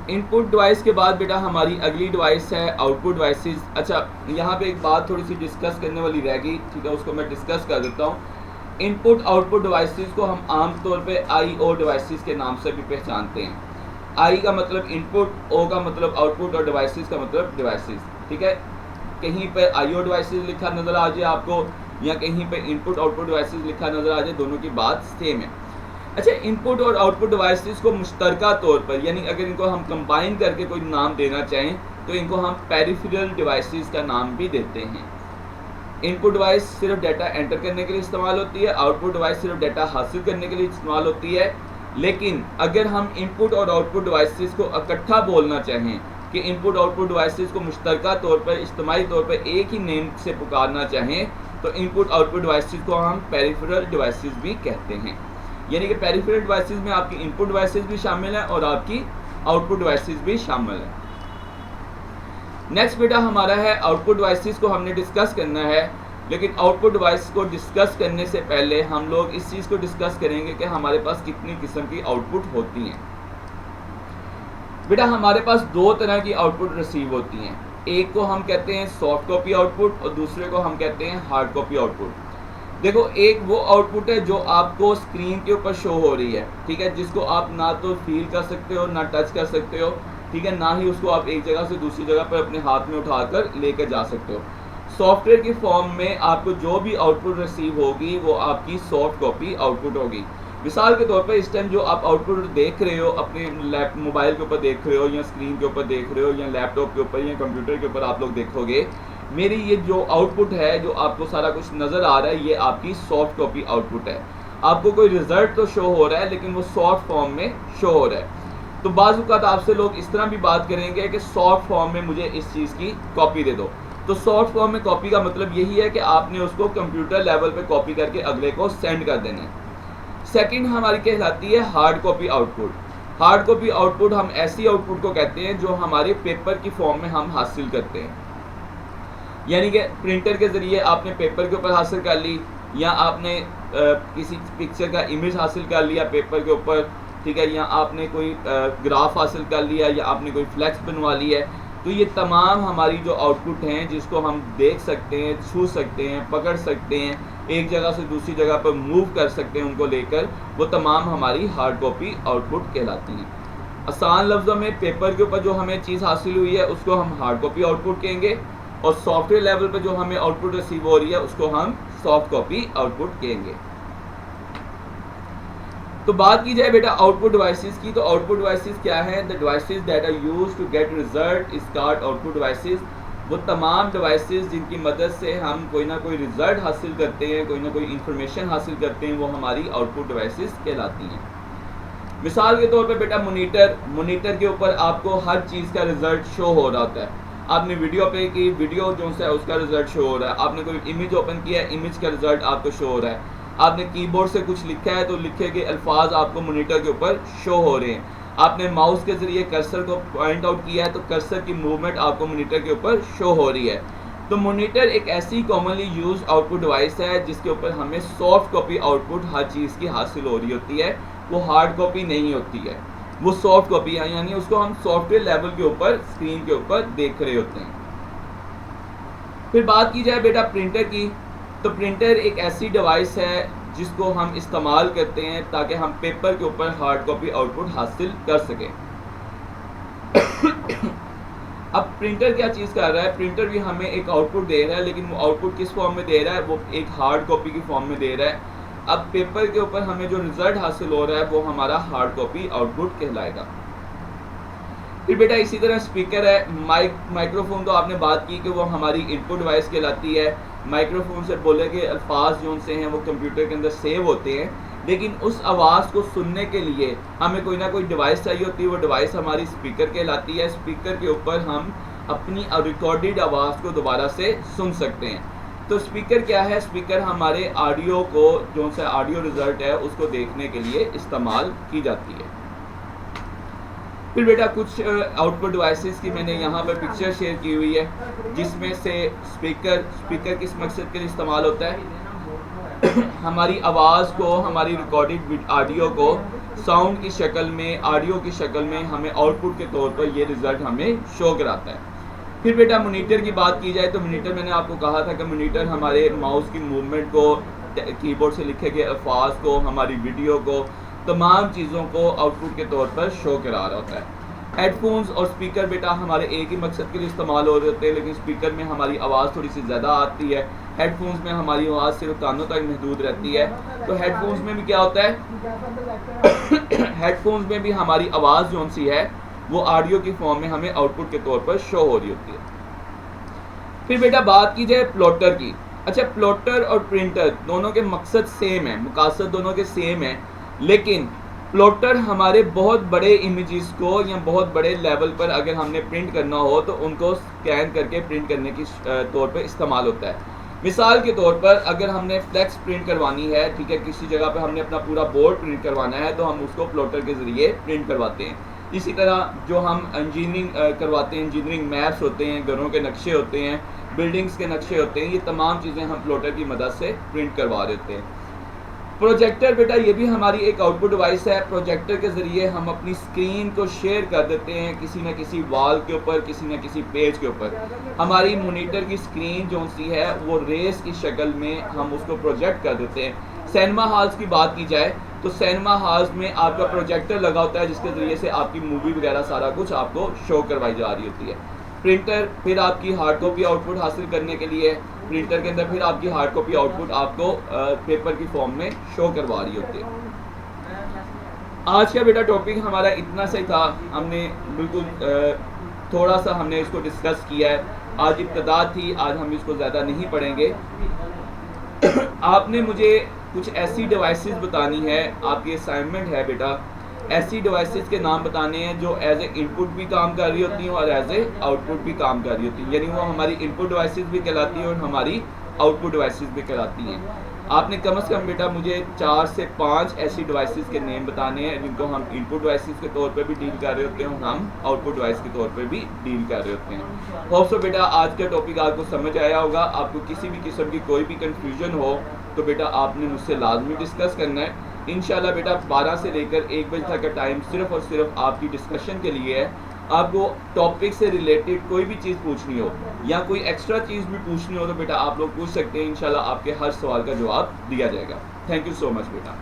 Input device के बाद बेटा हमारी अगली डिवाइस है आउटपुट डिवाइसेस। अच्छा, यहाँ पे एक बात थोड़ी सी डिस्कस करने वाली रह गई, ठीक है, उसको मैं डिस्कस कर देता हूँ। इनपुट आउटपुट डिवाइसेस को हम आमतौर पे IO डिवाइसेस के नाम से भी पहचानते हैं। आई का मतलब इनपुट, ओ का मतलब आउटपुट और डिवाइसेस का मतलब डिवाइसेस, ठीक है। कहीं पे IO डिवाइसेस लिखा नज़र आ जाए आपको या कहीं पे इनपुट आउटपुट डिवाइसेस लिखा नज़र आ जाए, दोनों की बात सेम है। अच्छा, इनपुट और आउटपुट डिवाइसेस को मुश्तरका तौर पर, यानी अगर इनको हम कंबाइन करके कोई नाम देना चाहें तो इनको हम पेरिफेरल डिवाइसेस का नाम भी देते हैं। इनपुट डिवाइस सिर्फ डाटा एंटर करने के लिए इस्तेमाल होती है, आउटपुट डिवाइस सिर्फ डाटा हासिल करने के लिए इस्तेमाल होती है। लेकिन अगर हम इनपुट और आउटपुट डिवाइसेस को इकट्ठा बोलना चाहें कि इनपुट आउटपुट डिवाइसेस को मुश्तरका तौर पर, इज्तिमाई तौर पर एक ही नेम से पुकारना चाहें तो इनपुट आउटपुट डिवाइसेस को हम पेरिफेरल डिवाइसेस भी कहते हैं। यानी कि पेरिफेरल डिवाइसेस में आपकी इनपुट डिवाइसेस भी शामिल है और आपकी आउटपुट डिवाइसेस भी शामिल है। नेक्स्ट बेटा हमारा है आउटपुट डिवाइसेस को हमने डिस्कस करना है, लेकिन आउटपुट डिवाइस को डिस्कस करने से पहले हम लोग इस चीज़ को डिस्कस करेंगे कि हमारे पास कितनी किस्म की आउटपुट होती हैं। बेटा हमारे पास दो तरह की आउटपुट रिसीव होती हैं, एक को हम कहते हैं सॉफ्ट कॉपी आउटपुट और दूसरे को हम कहते हैं हार्ड कॉपी आउटपुट। देखो, एक वो आउटपुट है जो आपको स्क्रीन के ऊपर शो हो रही है, ठीक है, जिसको आप ना तो फील कर सकते हो ना टच कर सकते हो, ठीक है, ना ही उसको आप एक जगह से दूसरी जगह पर अपने हाथ में उठाकर लेकर जा सकते हो। सॉफ्टवेयर की फॉर्म में आपको जो भी आउटपुट रिसीव होगी वो आपकी सॉफ्ट कॉपी आउटपुट होगी। मिसाल के तौर पर इस टाइम जो आप आउटपुट देख रहे हो अपने मोबाइल के ऊपर देख रहे हो या स्क्रीन के ऊपर देख रहे हो या लैपटॉप के ऊपर या कंप्यूटर के ऊपर आप लोग देखोगे, मेरी ये जो आउटपुट है, जो आपको सारा कुछ नज़र आ रहा है, ये आपकी सॉफ्ट कॉपी आउटपुट है। आपको कोई रिजल्ट तो शो हो रहा है लेकिन वो सॉफ्ट फॉर्म में शो हो रहा है। तो बाज़ औक़ात आपसे लोग इस तरह भी बात करेंगे कि सॉफ्ट फॉर्म में मुझे इस चीज़ की कॉपी दे दो। तो सॉफ्ट फॉर्म में कॉपी का मतलब यही है कि आपने उसको कंप्यूटर लेवल पे कॉपी करके अगले को सेंड कर देना है। सेकंड हमारी कहलाती है hard copy output. Hard copy output हम ऐसी आउटपुट को कहते हैं जो हमारे पेपर की फॉर्म में हम हासिल करते हैं, यानी कि प्रिंटर के ज़रिए आपने पेपर के ऊपर हासिल कर ली या आपने किसी पिक्चर का इमेज हासिल कर लिया पेपर के ऊपर, ठीक है, या आपने कोई ग्राफ हासिल कर लिया या आपने कोई फ्लैक्स बनवा ली है। तो ये तमाम हमारी जो आउटपुट हैं जिसको हम देख सकते हैं, छू सकते हैं, पकड़ सकते हैं, एक जगह से दूसरी जगह पर मूव कर सकते हैं उनको लेकर, वो तमाम हमारी हार्ड कॉपी आउटपुट कहलाती हैं। आसान लफ्ज़ों में पेपर के ऊपर जो हमें चीज़ हासिल हुई है उसको हम हार्ड कॉपी आउटपुट कहेंगे और सॉफ्टवेयर लेवल पर जो हमें आउटपुट रिसीव हो रही है उसको हम सॉफ्ट कॉपी आउटपुट कहेंगे। तो बात की जाए बेटा आउटपुट डिवाइसेस की, तो आउटपुट डिवाइसेस क्या है? The devices that are used to get result is called output devices. वो तमाम डिवाइसेस जिनकी मदद से हम कोई ना कोई रिजल्ट हासिल करते हैं, कोई ना कोई इंफॉर्मेशन हासिल करते हैं, वो हमारी आउटपुट डिवाइसेस कहलाती हैं। मिसाल के तौर पे बेटा मोनीटर के ऊपर आपको हर चीज़ का रिजल्ट शो हो रहा होता है। आपने वीडियो पे की, वीडियो जो है उसका रिजल्ट शो हो रहा है। आपने कोई इमेज ओपन किया है, इमेज का रिजल्ट आपको शो हो रहा है। आपने कीबोर्ड से कुछ लिखा है तो लिखे गए अल्फाज आपको मोनीटर के ऊपर शो हो रहे हैं। आपने माउस के ज़रिए कर्सर को पॉइंट आउट किया है तो कर्सर की मूवमेंट आपको मोनीटर के ऊपर शो हो रही है। तो मोनीटर एक ऐसी कॉमनली यूज आउटपुट डिवाइस है जिसके ऊपर हमें सॉफ्ट कॉपी आउटपुट हर चीज़ की हासिल हो रही होती है, वो हार्ड कॉपी नहीं होती है, वो सॉफ्ट कॉपी है, यानी उसको हम सॉफ्टवेयर लेवल के ऊपर स्क्रीन के ऊपर देख रहे होते हैं। फिर बात की जाए बेटा प्रिंटर की, तो प्रिंटर एक ऐसी डिवाइस है जिसको हम इस्तेमाल करते हैं ताकि हम पेपर के ऊपर हार्ड कॉपी आउटपुट हासिल कर सकें। अब प्रिंटर क्या चीज़ कर रहा है? प्रिंटर भी हमें एक आउटपुट दे रहा है, लेकिन वो आउटपुट किस फॉर्म में दे रहा है? वो एक हार्ड कॉपी की फॉर्म में दे रहा है। अब पेपर के ऊपर हमें जो रिजल्ट हासिल हो रहा है वो हमारा हार्ड कॉपी आउटपुट कहलाएगा। फिर बेटा इसी तरह स्पीकर है, माइक्रोफोन तो आपने बात की कि वो हमारी इनपुट डिवाइस कहलाती है। माइक्रोफोन से बोले गए अल्फाज जो से हैं वो कंप्यूटर के अंदर सेव होते हैं, लेकिन उस आवाज़ को सुनने के लिए हमें कोई ना कोई डिवाइस चाहिए होती है, वो डिवाइस हमारी स्पीकर कहलाती है। स्पीकर के ऊपर हम अपनी रिकॉर्डेड आवाज़ को दोबारा से सुन सकते हैं। तो स्पीकर क्या है? स्पीकर हमारे ऑडियो को जो सा ऑडियो रिजल्ट है उसको देखने के लिए इस्तेमाल की जाती है। फिर बेटा कुछ आउटपुट डिवाइसेस की मैंने यहाँ पर पिक्चर शेयर की हुई है, जिसमें से स्पीकर किस मकसद के लिए इस्तेमाल होता है? हमारी आवाज़ को, हमारी रिकॉर्डेड ऑडियो को साउंड की शक्ल में, ऑडियो की शक्ल में हमें आउटपुट के तौर पर ये रिज़ल्ट हमें शो कराता है। फिर बेटा मॉनिटर की बात की जाए तो मॉनिटर मैंने आपको कहा था कि मॉनिटर हमारे माउस की मूवमेंट को, कीबोर्ड से लिखे गए अल्फाज को, हमारी वीडियो को, तमाम चीज़ों को आउटपुट के तौर पर शो करा रहा होता है। हेडफोन्स और स्पीकर बेटा हमारे एक ही मकसद के लिए इस्तेमाल हो रहे होते हैं, लेकिन स्पीकर में हमारी आवाज़ थोड़ी सी ज़्यादा आती है, हेडफोन्स में हमारी आवाज़ सिर्फ कानों तक महदूद रहती है। तो हेडफोन्स में भी क्या होता है हेडफोन्स में भी हमारी आवाज़ जो सी है वो ऑडियो की फॉर्म में हमें आउटपुट के तौर पर शो हो रही होती है। फिर बेटा बात की जाए प्लॉटर की। अच्छा, प्लॉटर और प्रिंटर दोनों के मकसद सेम है, मकसद दोनों के सेम है, लेकिन प्लॉटर हमारे बहुत बड़े इमेजेस को या बहुत बड़े लेवल पर अगर हमने प्रिंट करना हो तो उनको स्कैन करके प्रिंट करने की तौर पर इस्तेमाल होता है। मिसाल के तौर पर अगर हमने फ्लैक्स प्रिंट करवानी है, ठीक है, किसी जगह पर हमने अपना पूरा बोर्ड प्रिंट करवाना है तो हम उसको प्लॉटर के ज़रिए प्रिंट करवाते हैं। इसी तरह जो हम इंजीनियरिंग करवाते हैं, इंजीनियरिंग मैप्स होते हैं, घरों के नक्शे होते हैं, बिल्डिंग्स के नक्शे होते हैं, ये तमाम चीज़ें हम प्लॉटर की मदद से प्रिंट करवा रहे होते हैं। प्रोजेक्टर बेटा ये भी हमारी एक आउटपुट डिवाइस है। प्रोजेक्टर के ज़रिए हम अपनी स्क्रीन को शेयर कर देते हैं किसी न किसी वॉल के ऊपर, किसी न किसी पेज के ऊपर। हमारी मॉनिटर की स्क्रीन जो सी है वो रेस की शक्ल में हम उसको प्रोजेक्ट कर देते हैं। सिनेमा हॉल्स की बात की जाए तो सिनेमा हॉल्स में आपका प्रोजेक्टर लगा होता है जिसके ज़रिए से आपकी मूवी वगैरह सारा कुछ आपको शो करवाई जा रही होती है। प्रिंटर फिर आपकी हार्ड कॉपी आउटपुट हासिल करने के लिए, प्रिंटर के अंदर फिर आपकी हार्ड कॉपी आउटपुट आपको पेपर की फॉर्म में शो करवा रही होती है। आज का बेटा टॉपिक हमारा इतना सा ही था, हमने बिल्कुल थोड़ा सा हमने इसको डिस्कस किया है। आज इब्तिदा थी, आज हम इसको ज़्यादा नहीं पढ़ेंगे। आपने मुझे कुछ ऐसी डिवाइसेस बतानी है, आपकी असाइनमेंट है बेटा, ऐसी डिवाइसेस के नाम बताने हैं जो एज ए इनपुट भी काम कर रही होती हैं और एज ए आउटपुट भी काम कर रही होती हैं, यानी वो हमारी इनपुट डिवाइसेस भी कहलाती हैं और हमारी आउटपुट डिवाइसेस भी कहलाती हैं। आपने कम से कम बेटा मुझे 4 से 5 ऐसी डिवाइसेस के नेम बताने हैं जिनको हम इनपुट डिवाइसेस के तौर पे भी डील कर रहे होते हैं और हम आउटपुट डिवाइस के तौर पे भी डील कर रहे होते हैं। होप सो बेटा आज का टॉपिक आपको समझ आया होगा। आपको किसी भी किस्म की कोई भी कन्फ्यूजन हो तो बेटा आपने मुझसे लाजमी डिस्कस करना है। इंशाल्लाह बेटा 12 से लेकर 1 बजे तक का टाइम सिर्फ और सिर्फ आपकी डिस्कशन के लिए है। आपको टॉपिक से रिलेटेड कोई भी चीज़ पूछनी हो या कोई एक्स्ट्रा चीज़ भी पूछनी हो तो बेटा आप लोग पूछ सकते हैं। इंशाल्लाह आपके हर सवाल का जवाब दिया जाएगा। थैंक यू सो मच बेटा।